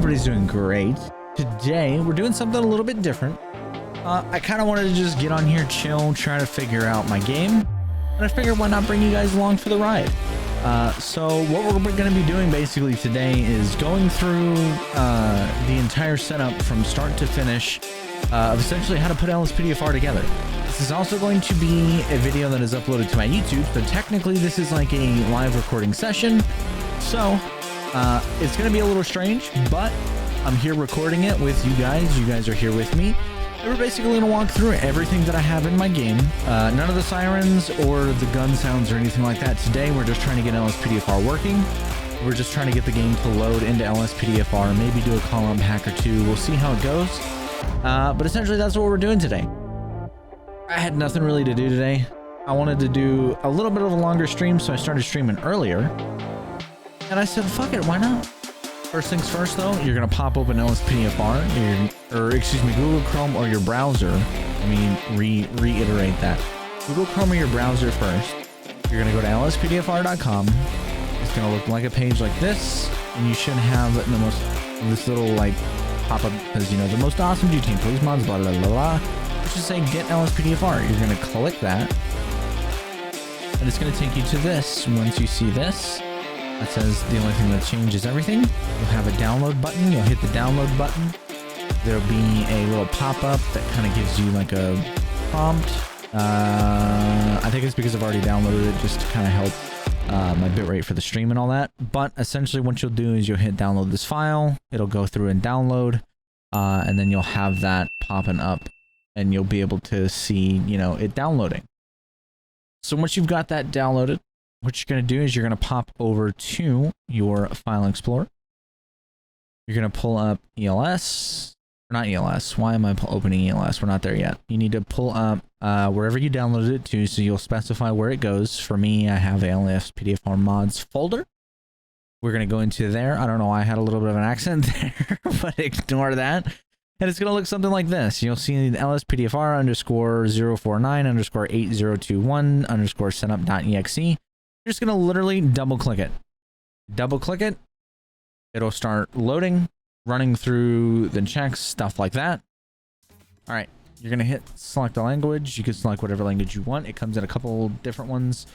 everybody's doing great. Today, we're doing something a little bit different. I kind of wanted to just get on here, chill, try to figure out my game. And I figured why not bring you guys along for the ride. So what we're going to be doing basically today is going through the entire setup from start to finish of essentially how to put LSPDFR together. This is also going to be a video that is uploaded to my YouTube, but technically this is like a live recording session. So it's going to be a little strange, but I'm here recording it with you guys. You guys are here with me. And we're basically going to walk through everything that I have in my game. None of the sirens or the gun sounds or anything like that. Today, we're just trying to get LSPDFR working. We're just trying to get the game to load into LSPDFR, maybe do a column hack or two. We'll see how it goes. But essentially, that's what we're doing today. I had nothing really to do today. I wanted to do a little bit of a longer stream, so I started streaming earlier. And I said, fuck it, why not? First things first, though, you're going to pop open LSPDFR, or excuse me, Google Chrome or your browser. Let me reiterate that. Google Chrome or your browser first. You're going to go to lspdfr.com. It's going to look like a page like this, and you should have this little like pop-up, because, you know, the most awesome GTA police mods, blah, blah, blah, blah. Let's just say get LSPDFR. You're going to click that, and it's going to take you to this. Once you see this, that says the only thing that changes everything. You'll have a download button. You'll hit the download button. There'll be a little pop-up that kind of gives you like a prompt. I think it's because I've already downloaded it just to kind of help my bitrate for the stream and all that. But essentially what you'll do is you'll hit download this file. It'll go through and download. And then you'll have that popping up and you'll be able to see, you know, it downloading. So once you've got that downloaded, what you're going to do is you're going to pop over to your file explorer. You're going to pull up ELS, or not ELS. Why am I opening ELS? We're not there yet. You need to pull up wherever you downloaded it to, so you'll specify where it goes. For me, I have a LSPDFR mods folder. We're going to go into there. I don't know why I had a little bit of an accent there, but ignore that. And it's going to look something like this. You'll see the LSPDFR underscore 049 underscore 8021 underscore setup.exe. You're just going to literally double click it. Double click it. It'll start loading, running through the checks, stuff like that. All right. You're going to hit select the language. You can select whatever language you want. It comes in a couple different ones.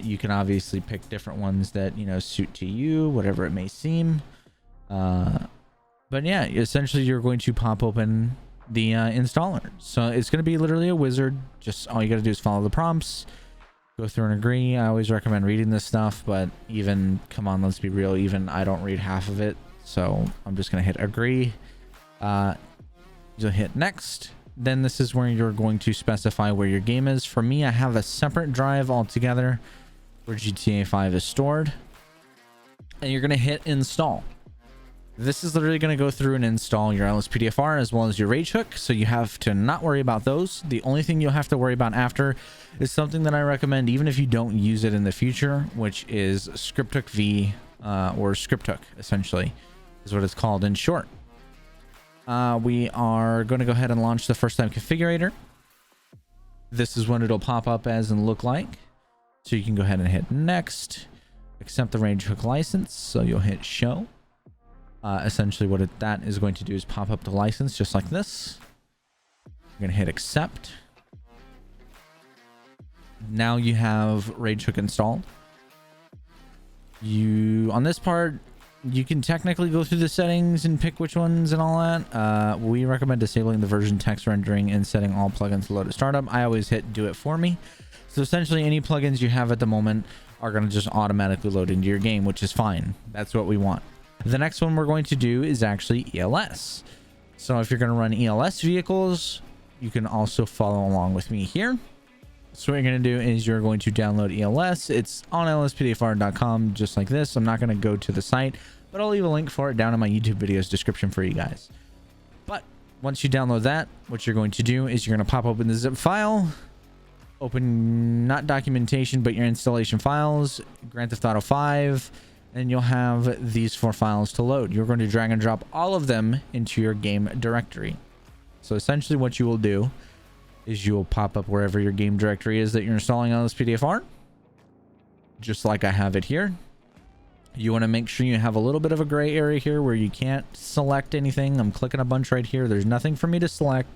You can obviously pick different ones that, you know, suit to you, whatever it may seem. But yeah, essentially you're going to pop open the installer. So it's going to be literally a wizard. Just all you got to do is follow the prompts. Go through and agree. I always recommend reading this stuff, but even, come on, let's be real, even I don't read half of it. So I'm just going to hit agree. You'll hit next. Then this is where you're going to specify where your game is. For me, I have a separate drive altogether where GTA 5 is stored. And you're going to hit install. This is literally going to go through and install your LSPDFR as well as your rage hook, so you have to not worry about those. The only thing you'll have to worry about after is something that I recommend even if you don't use it in the future, which is script hook V, or script hook essentially is what it's called in short. We are going to go ahead and launch the first time configurator. This is what it'll pop up as and look like. So you can go ahead and hit next, accept the rage hook license. So you'll hit show. Essentially what that is going to do is pop up the license just like this. You're going to hit accept. Now you have rage hook installed. On this part, you can technically go through the settings and pick which ones and all that. We recommend disabling the version text rendering and setting all plugins to load at startup. I always hit do it for me. So essentially any plugins you have at the moment are going to just automatically load into your game, which is fine. That's what we want. The next one we're going to do is actually ELS. So if you're going to run ELS vehicles, you can also follow along with me here. So what you're going to do is you're going to download ELS. It's on lspdfr.com just like this. I'm not going to go to the site, but I'll leave a link for it down in my YouTube video's description for you guys. But once you download that, what you're going to do is you're going to pop open the zip file. Open not documentation, but your installation files, Grand Theft Auto 5. And you'll have these 4 files to load. You're going to drag and drop all of them into your game directory. So essentially what you will do is you will pop up wherever your game directory is that you're installing on LSPDFR. Just like I have it here. You want to make sure you have a little bit of a gray area here where you can't select anything. I'm clicking a bunch right here. There's nothing for me to select.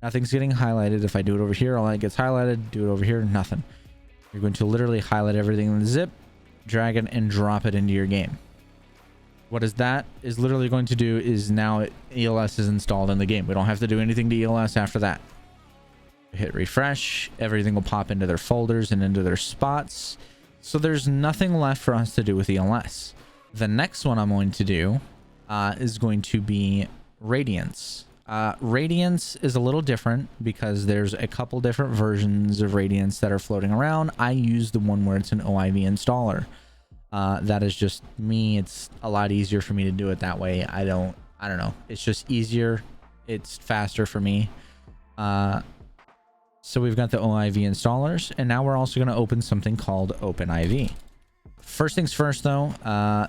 Nothing's getting highlighted. If I do it over here, all that gets highlighted. Do it over here, nothing. You're going to literally highlight everything in the zip, drag it, and drop it into your game. What is that is literally going to do is now ELS is installed in the game. We don't have to do anything to ELS after that. Hit refresh. Everything will pop into their folders and into their spots. So there's nothing left for us to do with ELS. The next one I'm going to do is going to be Radiance. Radiance is a little different because there's a couple different versions of Radiance that are floating around. I use the one where it's an OIV installer. That is just me. It's a lot easier for me to do it that way. I don't know. It's just easier. It's faster for me. So we've got the OIV installers, and now we're also going to open something called OpenIV. First things first, though,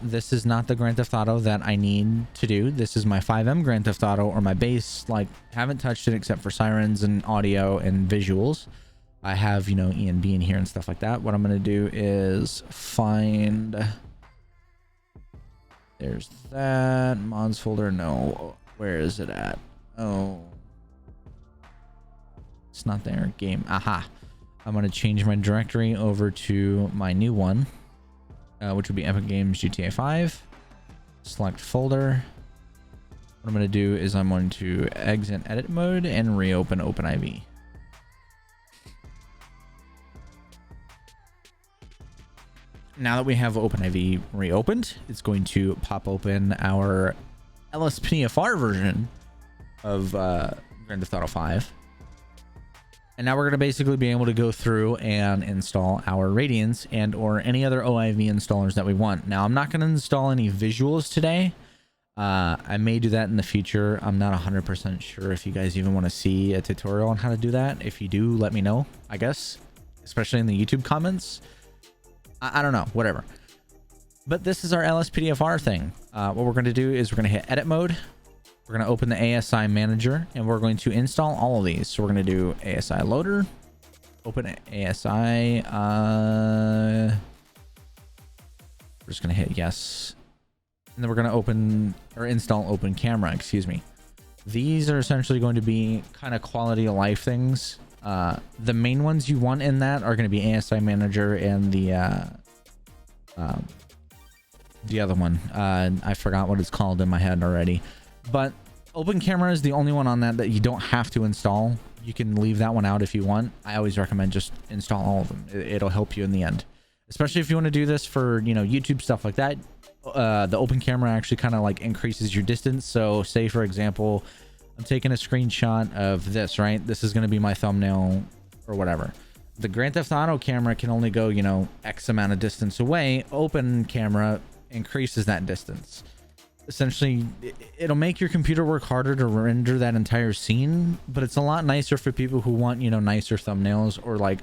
this is not the Grand Theft Auto that I need to do. This is my 5M Grand Theft Auto, or my base. Like, haven't touched it except for sirens and audio and visuals. I have, you know, ENB in here and stuff like that. What I'm going to do is find... There's that. Mods folder. No. Where is it at? Oh... It's not there. Game. Aha. I'm going to change my directory over to my new one, which would be Epic Games GTA 5. Select folder. What I'm going to do is I'm going to exit edit mode and reopen OpenIV. Now that we have OpenIV reopened, it's going to pop open our LSPDFR version of Grand Theft Auto 5. And now we're going to basically be able to go through and install our Radiance and or any other OIV installers that we want. Now, I'm not going to install any visuals today. I may do that in the future. I'm not 100% sure if you guys even want to see a tutorial on how to do that. If you do, let me know, I guess, especially in the YouTube comments. I don't know, whatever. But this is our LSPDFR thing. What we're going to do is we're going to hit edit mode. We're going to open the ASI manager and we're going to install all of these. So we're going to do ASI loader, open ASI. We're just going to hit yes. And then we're going to open or install open camera, excuse me. These are essentially going to be kind of quality of life things. The main ones you want in that are going to be ASI manager and the other one. I forgot what it's called in my head already. But open camera is the only one on that you don't have to install. You can leave that one out if you want. I always recommend just install all of them. It'll help you in the end, especially if you want to do this for, you know, YouTube stuff like that. The open camera actually kind of like increases your distance. So say, for example, I'm taking a screenshot of this, right? This is going to be my thumbnail or whatever. The Grand Theft Auto camera can only go, you know, X amount of distance away. Open camera increases that distance. Essentially, it'll make your computer work harder to render that entire scene, but it's a lot nicer for people who want, you know, nicer thumbnails or like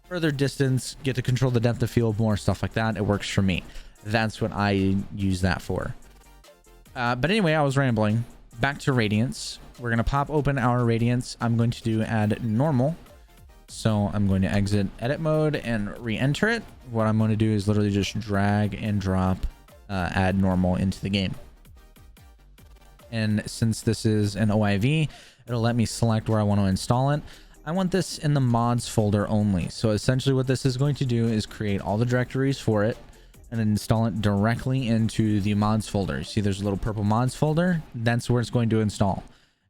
further distance, get to control the depth of field more, stuff like that. It works for me. That's what I use that for. But anyway, I was rambling. Back to Radiance. We're going to pop open our Radiance. I'm going to do add normal. So I'm going to exit edit mode and re-enter it. What I'm going to do is literally just drag and drop add normal into the game. And since this is an OIV, it'll let me select where I want to install it. I want this in the mods folder only. So essentially what this is going to do is create all the directories for it and install it directly into the mods folder. See, there's a little purple mods folder. That's where it's going to install.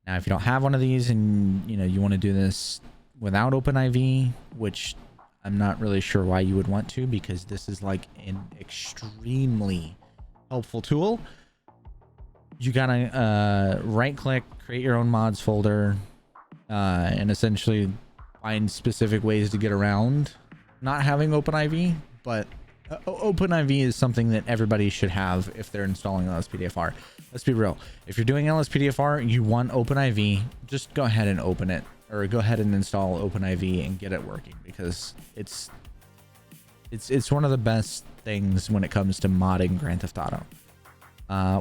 Now, if you don't have one of these and you want to do this without OpenIV, which I'm not really sure why you would want to, because this is like an extremely helpful tool. You gotta right click, create your own mods folder, and essentially find specific ways to get around not having OpenIV. But OpenIV is something that everybody should have if they're installing LSPDFR. Let's be real. If you're doing LSPDFR, you want OpenIV, just go ahead and open it, or go ahead and install OpenIV and get it working, because it's one of the best things when it comes to modding Grand Theft Auto.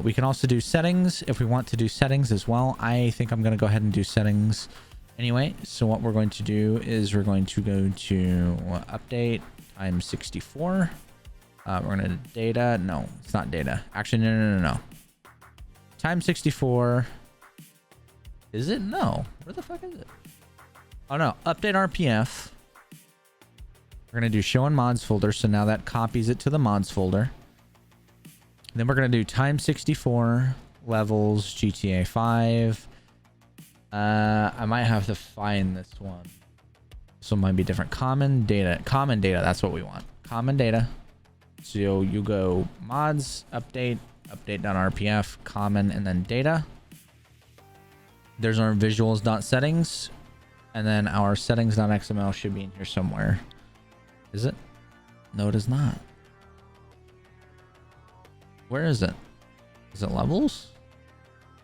We can also do settings if we want to do settings as well. I think I'm going to go ahead and do settings anyway. So what we're going to do is we're going to go to update times 64. We're gonna data. No, it's not data. Actually, no. Time 64. Is it? No. Where the fuck is it? Oh no. Update RPF. We're gonna do show in mods folder. So now that copies it to the mods folder. Then we're gonna do time 64 levels GTA 5. I might have to find this one. So it might be different. Common data. Common data. That's what we want. Common data. So you go mods, update, update.rpf, common, and then data. There's our visuals.settings. And then our settings.xml should be in here somewhere. Is it? No, it is not. Where is it? Is it levels?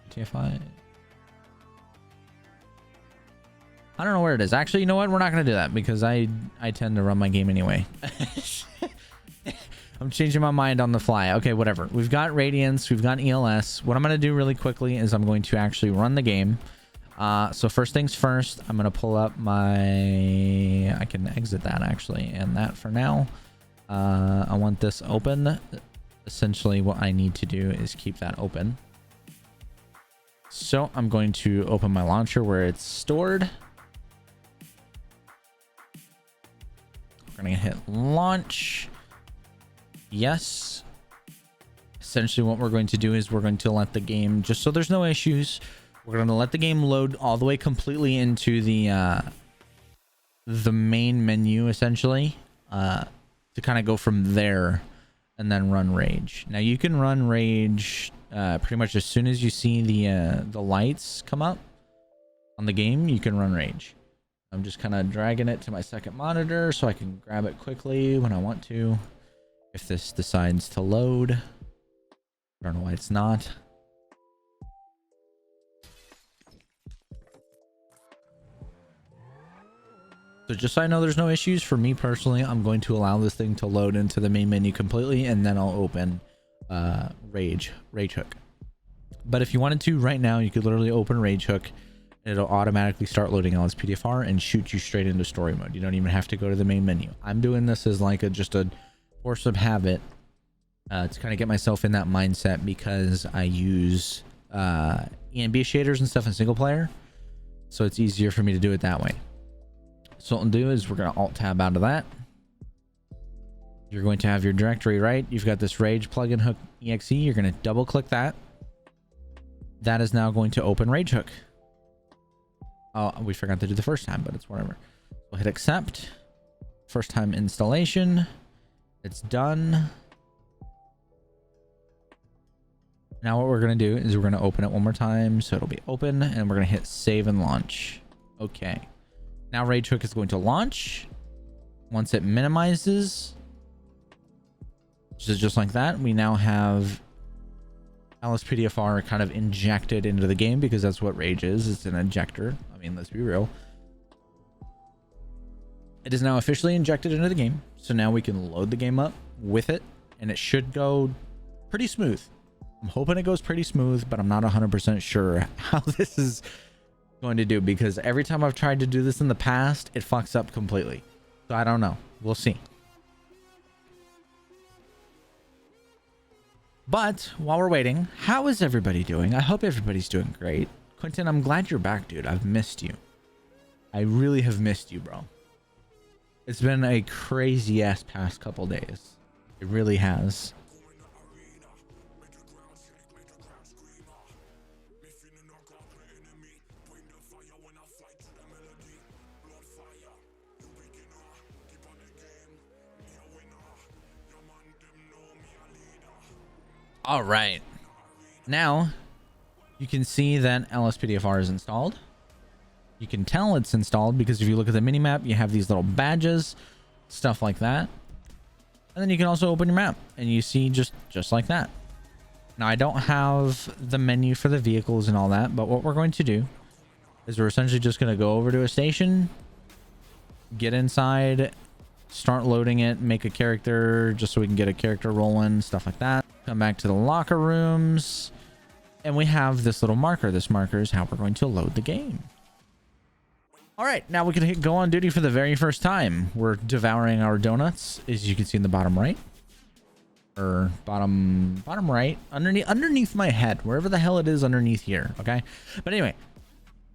TFI? I don't know where it is. Actually, you know what? We're not going to do that because I tend to run my game anyway. I'm changing my mind on the fly. Okay, whatever. We've got Radiance. We've got ELS. What I'm going to do really quickly is I'm going to actually run the game. So first things first, I'm going to pull up my... I can exit that actually. And that for now. I want this open. Essentially what I need to do is keep that open. So I'm going to open my launcher where it's stored. We're going to hit launch. Yes. Essentially what we're going to do is we're going to let the game, just so there's no issues, we're going to let the game load all the way completely into the main menu essentially, to kind of go from there and then run Rage. Now you can run Rage pretty much as soon as you see the lights come up on the game. You can run Rage. I'm just kind of dragging it to my second monitor so I can grab it quickly when I want to. If this decides to load, I don't know why it's not. So just so I know there's no issues, for me personally, I'm going to allow this thing to load into the main menu completely, and then I'll open Rage Hook. But if you wanted to right now, you could literally open Rage Hook, and it'll automatically start loading LSPDFR and shoot you straight into story mode. You don't even have to go to the main menu. I'm doing this as like just a force of habit to kind of get myself in that mindset, because I use ENB shaders and stuff in single player, so it's easier for me to do it that way. So what we'll do is we're going to alt tab out of that. You're going to have your directory, right? You've got this Rage plugin hook exe. You're going to double click that. That is now going to open Rage Hook. Oh, we forgot to do the first time, but it's whatever. We'll hit accept. First time installation. It's done. Now what we're going to do is we're going to open it one more time. So it'll be open, and we're going to hit save and launch. Okay. Now Rage Hook is going to launch. Once it minimizes, just like that, we now have LSPDFR kind of injected into the game, because that's what Rage is. It's an injector. I mean, let's be real. It is now officially injected into the game. So now we can load the game up with it, and it should go pretty smooth. I'm hoping it goes pretty smooth, but I'm not 100% sure how this is going to do, because every time I've tried to do this in the past, it fucks up completely. So I don't know. We'll see. But while we're waiting, how is everybody doing? I hope everybody's doing great. Quentin, I'm glad you're back, dude. I've missed you. I really have missed you, bro. It's been a crazy ass past couple days. It really has. All right. Now you can see that LSPDFR is installed. You can tell it's installed because if you look at the minimap, you have these little badges, stuff like that. And then you can also open your map and you see just like that. Now I don't have the menu for the vehicles and all that, but what we're going to do is we're essentially just going to go over to a station, get inside, start loading it, make a character just so we can get a character rolling, stuff like that. Come back to the locker rooms, and we have this little marker. This marker is how we're going to load the game. All right, now we can hit go on duty for the very first time. We're devouring our donuts, as you can see in the bottom right. or bottom right, underneath my head, wherever the hell it is underneath here. Okay, but anyway,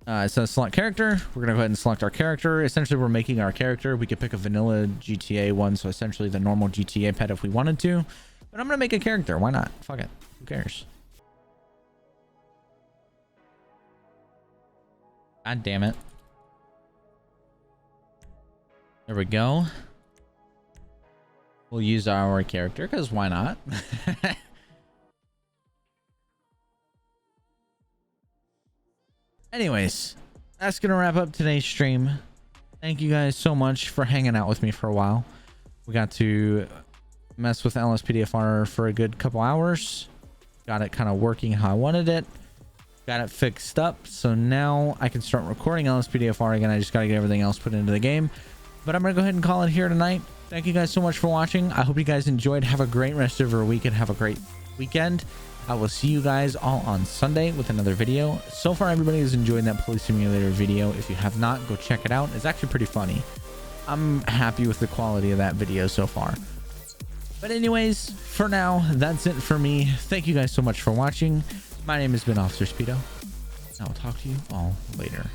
it says select character. We're gonna go ahead and select our character. Essentially, we're making our character. We could pick a vanilla GTA one, so essentially the normal GTA pet if we wanted to, but I'm gonna make a character. Why not? Fuck it, who cares? God damn it. There we go. We'll use our character because why not? Anyways, that's gonna wrap up today's stream. Thank you guys so much for hanging out with me for a while. We got to mess with LSPDFR for a good couple hours. Got it kind of working how I wanted it. Got it fixed up, so now I can start recording LSPDFR again. I just got to get everything else put into the game, but I'm gonna go ahead and call it here tonight. Thank you guys so much for watching. I hope you guys enjoyed. Have a great rest of your week and have a great weekend. I will see you guys all on Sunday with another video. So far, everybody is enjoying that police simulator video. If you have not, go check it out. It's actually pretty funny. I'm happy with the quality of that video so far. But anyways, for now, that's it for me. Thank you guys so much for watching. My name has been Officer Speedo. I'll talk to you all later.